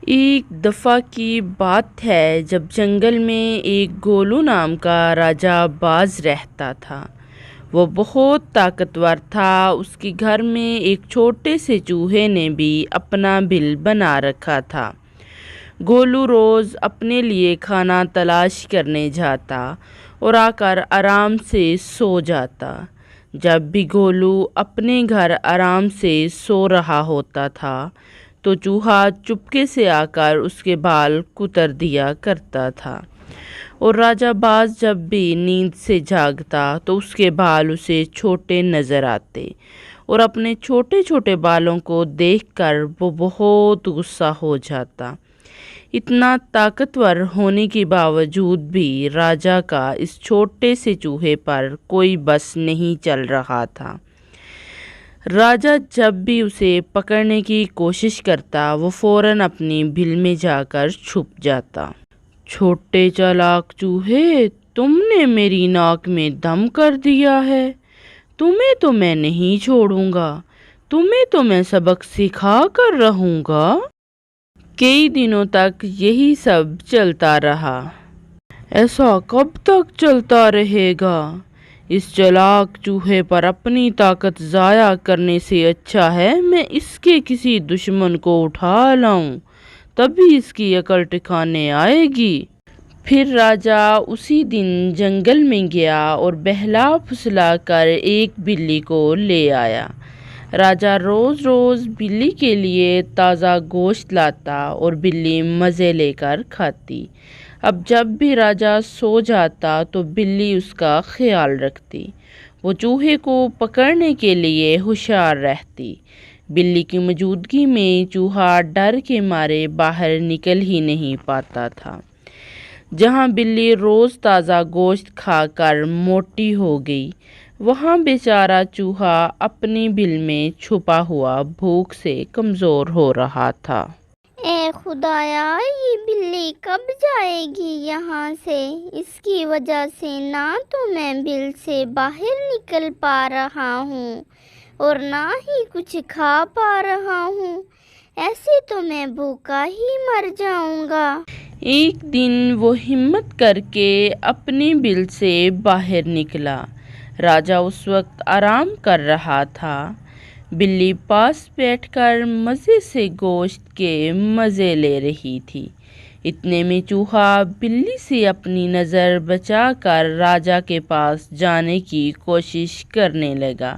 ایک دفعہ کی بات ہے جب جنگل میں ایک گولو نام کا راجا باز رہتا تھا۔ وہ بہت طاقتور تھا۔ اس کے گھر میں ایک چھوٹے سے چوہے نے بھی اپنا بل بنا رکھا تھا۔ گولو روز اپنے لیے کھانا تلاش کرنے جاتا اور آ کر آرام سے سو جاتا۔ جب بھی گولو اپنے گھر آرام سے سو رہا ہوتا تھا تو چوہا چپکے سے آ کر اس کے بال کتر دیا کرتا تھا، اور راجا باز جب بھی نیند سے جاگتا تو اس کے بال اسے چھوٹے نظر آتے، اور اپنے چھوٹے چھوٹے بالوں کو دیکھ کر وہ بہت غصہ ہو جاتا۔ اتنا طاقتور ہونے کے باوجود بھی راجا کا اس چھوٹے سے چوہے پر کوئی بس نہیں چل رہا تھا۔ راجا جب بھی اسے پکڑنے کی کوشش کرتا وہ فوراً اپنی بل میں جا کر چھپ جاتا۔ چھوٹے چالاک چوہے، تم نے میری ناک میں دم کر دیا ہے، تمہیں تو میں نہیں چھوڑوں گا، تمہیں تو میں سبق سکھا کر رہوں گا۔ کئی دنوں تک یہی سب چلتا رہا۔ ایسا کب تک چلتا رہے گا؟ اس چالاک چوہے پر اپنی طاقت ضائع کرنے سے اچھا ہے میں اس کے کسی دشمن کو اٹھا لاؤں، تبھی اس کی عقل ٹھکانے آئے گی۔ پھر راجا اسی دن جنگل میں گیا اور بہلا پھسلا کر ایک بلی کو لے آیا۔ راجا روز روز بلی کے لیے تازہ گوشت لاتا اور بلی مزے لے کر کھاتی۔ اب جب بھی راجا سو جاتا تو بلی اس کا خیال رکھتی، وہ چوہے کو پکڑنے کے لیے ہوشیار رہتی۔ بلی کی موجودگی میں چوہا ڈر کے مارے باہر نکل ہی نہیں پاتا تھا۔ جہاں بلی روز تازہ گوشت کھا کر موٹی ہو گئی، وہاں بیچارہ چوہا اپنی بل میں چھپا ہوا بھوک سے کمزور ہو رہا تھا۔ اے خدایا، یہ بلی کب جائے گی یہاں سے؟ اس کی وجہ سے نہ تو میں بل سے باہر نکل پا رہا ہوں اور نہ ہی کچھ کھا پا رہا ہوں، ایسے تو میں بھوکا ہی مر جاؤں گا۔ ایک دن وہ ہمت کر کے اپنی بل سے باہر نکلا۔ راجا اس وقت آرام کر رہا تھا۔ بلی پاس بیٹھ کر مزے سے گوشت کے مزے لے رہی تھی۔ اتنے میں چوہا بلی سے اپنی نظر بچا کر راجا کے پاس جانے کی کوشش کرنے لگا۔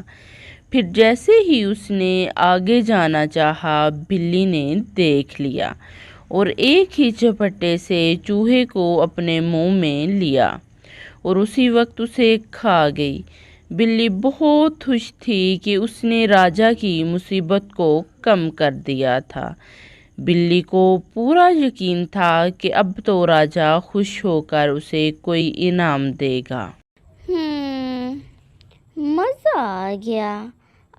پھر جیسے ہی اس نے آگے جانا چاہا، بلی نے دیکھ لیا اور ایک ہی جھپٹے سے چوہے کو اپنے منہ میں لیا اور اسی وقت اسے کھا گئی۔ بلی بہت خوش تھی کہ اس نے راجا کی مصیبت کو کم کر دیا تھا۔ بلی کو پورا یقین تھا کہ اب تو راجا خوش ہو کر اسے کوئی انعام دے گا۔ مزہ آ گیا،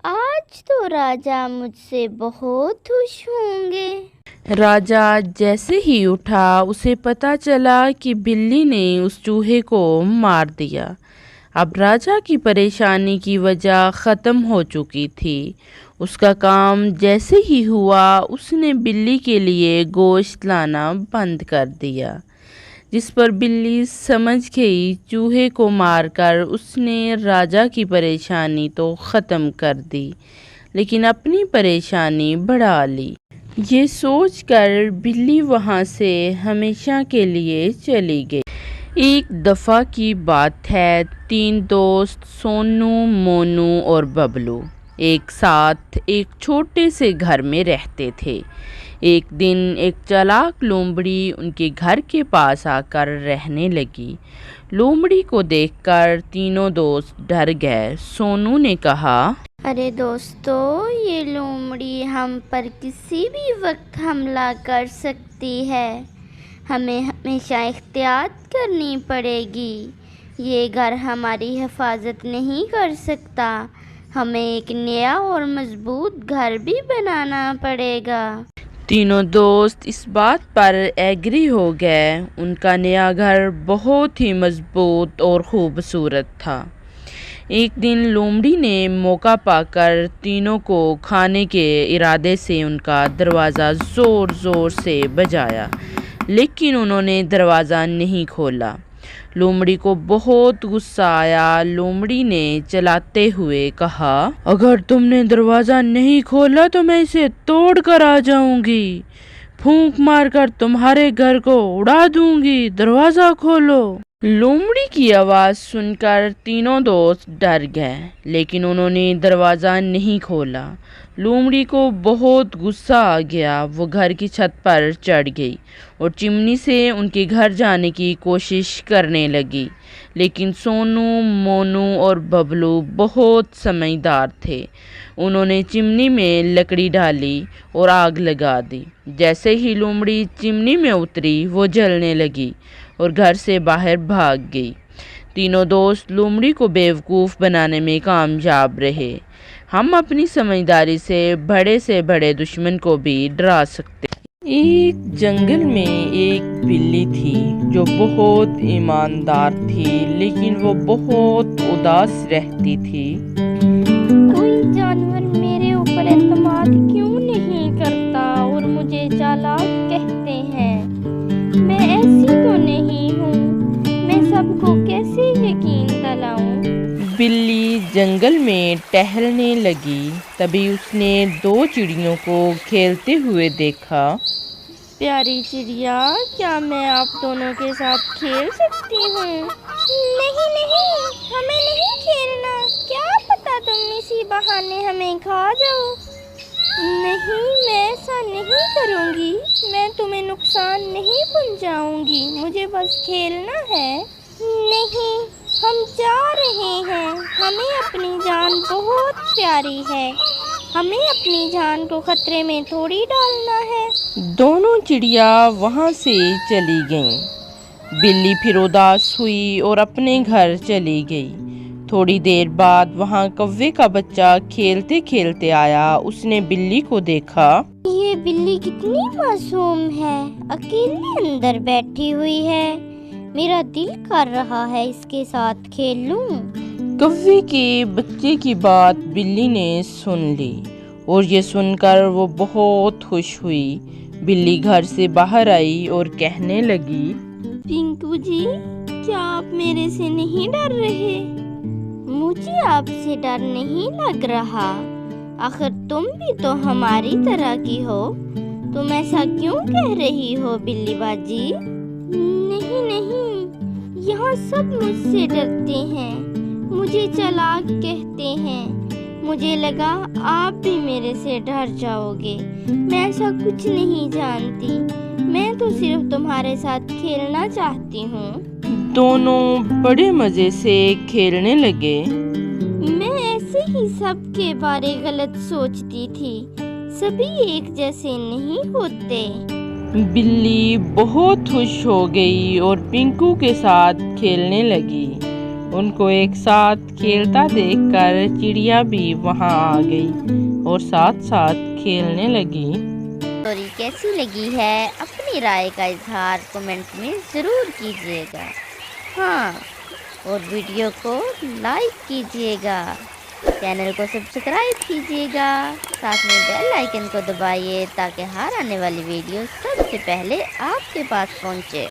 آج تو راجا مجھ سے بہت خوش ہوں گے۔ راجا جیسے ہی اٹھا اسے پتا چلا کہ بلی نے اس چوہے کو مار دیا۔ اب راجا کی پریشانی کی وجہ ختم ہو چکی تھی۔ اس کا کام جیسے ہی ہوا اس نے بلی کے لیے گوشت لانا بند کر دیا، جس پر بلی سمجھ گئی چوہے کو مار کر اس نے راجا کی پریشانی تو ختم کر دی لیکن اپنی پریشانی بڑھا لی۔ یہ سوچ کر بلی وہاں سے ہمیشہ کے لیے چلی گئی۔ ایک دفعہ کی بات ہے، 3 دوست سونو، مونو اور ببلو ایک ساتھ ایک چھوٹے سے گھر میں رہتے تھے۔ ایک دن ایک چالاک لومڑی ان کے گھر کے پاس آ کر رہنے لگی۔ لومڑی کو دیکھ کر تینوں دوست ڈر گئے۔ سونو نے کہا، ارے دوستو، یہ لومڑی ہم پر کسی بھی وقت حملہ کر سکتی ہے، ہمیں ہمیشہ احتیاط کرنی پڑے گی، یہ گھر ہماری حفاظت نہیں کر سکتا، ہمیں ایک نیا اور مضبوط گھر بھی بنانا پڑے گا۔ تینوں دوست اس بات پر ایگری ہو گئے۔ ان کا نیا گھر بہت ہی مضبوط اور خوبصورت تھا۔ ایک دن لومڑی نے موقع پا کر تینوں کو کھانے کے ارادے سے ان کا دروازہ زور زور سے بجایا، لیکن انہوں نے دروازہ نہیں کھولا۔ لومڑی کو بہت غصہ آیا۔ لومڑی نے چلاتے ہوئے کہا، اگر تم نے دروازہ نہیں کھولا تو میں اسے توڑ کر آ جاؤں گی، پھونک مار کر تمہارے گھر کو اڑا دوں گی، دروازہ کھولو۔ لومڑی کی آواز سن کر تینوں دوست ڈر گئے، لیکن انہوں نے دروازہ نہیں کھولا۔ لومڑی کو بہت غصہ آ گیا۔ وہ گھر کی چھت پر چڑھ گئی اور چمنی سے ان کے گھر جانے کی کوشش کرنے لگی، لیکن سونو، مونو اور ببلو بہت سمجھدار تھے۔ انہوں نے چمنی میں لکڑی ڈالی اور آگ لگا دی۔ جیسے ہی لومڑی چمنی میں اتری، وہ جلنے لگی اور گھر سے باہر بھاگ گئی۔ تینوں دوست لومڑی کو بیوقوف بنانے میں کامیاب رہے۔ ہم اپنی سمجھداری سے بڑے دشمن کو بھی ڈرا سکتے ہیں۔ ایک جنگل میں ایک بلی تھی جو بہت ایماندار تھی، لیکن وہ بہت اداس رہتی تھی۔ کوئی جانور میرے اوپر اعتماد کیوں نہیں کرتا اور مجھے چالاک کہتے ہیں؟ میں ایسی تو نہیں ہوں، میں سب کو کیسے یقین دلاؤں؟ بلی جنگل میں ٹہلنے لگی، تبھی اس نے دو چڑیوں کو کھیلتے ہوئے دیکھا۔ پیاری چڑیا، کیا میں آپ دونوں کے ساتھ کھیل سکتی ہوں؟ نہیں نہیں، ہمیں نہیں کھیلنا، کیا پتا تم اسی بہانے ہمیں کھا جاؤ۔ نہیں، میں ایسا نہیں کروں گی، میں تمہیں نقصان نہیں پہنچاؤں گی، مجھے بس کھیلنا ہے۔ نہیں، ہم جا رہے ہیں، ہمیں اپنی جان بہت پیاری ہے، ہمیں اپنی جان کو خطرے میں تھوڑی ڈالنا ہے۔ دونوں چڑیا وہاں سے چلی گئیں۔ بلی پھر اداس ہوئی اور اپنے گھر چلی گئی۔ تھوڑی دیر بعد وہاں کوے کا بچہ کھیلتے کھیلتے آیا۔ اس نے بلی کو دیکھا۔ یہ بلی کتنی معصوم ہے، اکیلے اندر بیٹھی ہوئی ہے، میرا دل کر رہا ہے اس کے ساتھ کھیل لوں۔ کوے کے بچے کی بات بلی نے سن لی اور یہ سن کر وہ بہت خوش ہوئی۔ بلی گھر سے باہر آئی اور کہنے لگی، پنکو جی، کیا آپ میرے سے نہیں ڈر رہے؟ مجھے آپ سے ڈر نہیں لگ رہا، آخر تم بھی تو ہماری طرح کی ہو، تم ایسا کیوں کہہ رہی ہو بلی باجی؟ نہیں نہیں، یہاں سب مجھ سے ڈرتے ہیں، مجھے چالاک کہتے ہیں، مجھے لگا آپ بھی میرے سے ڈر جاؤ گے، میں ایسا کچھ نہیں جانتی، میں تو صرف تمہارے ساتھ کھیلنا چاہتی ہوں۔ دونوں بڑے مزے سے کھیلنے لگے۔ میں ایسے ہی سب کے بارے غلط سوچتی تھی، سبھی ایک جیسے نہیں ہوتے۔ بلی بہت خوش ہو گئی اور پنکو کے ساتھ کھیلنے لگی۔ ان کو ایک ساتھ کھیلتا دیکھ کر چڑیا بھی وہاں آ گئی اور ساتھ ساتھ کھیلنے لگی۔ اسٹوری کیسی لگی ہے اپنی رائے کا اظہار کمنٹ میں ضرور کیجیے گا، ہاں، اور ویڈیو کو لائک کیجیے گا، چینل کو سبسکرائب کیجیے گا، ساتھ میں بیل آئیکن کو دبائیے تاکہ ہر آنے والی ویڈیو سب سے پہلے آپ کے پاس پہنچے۔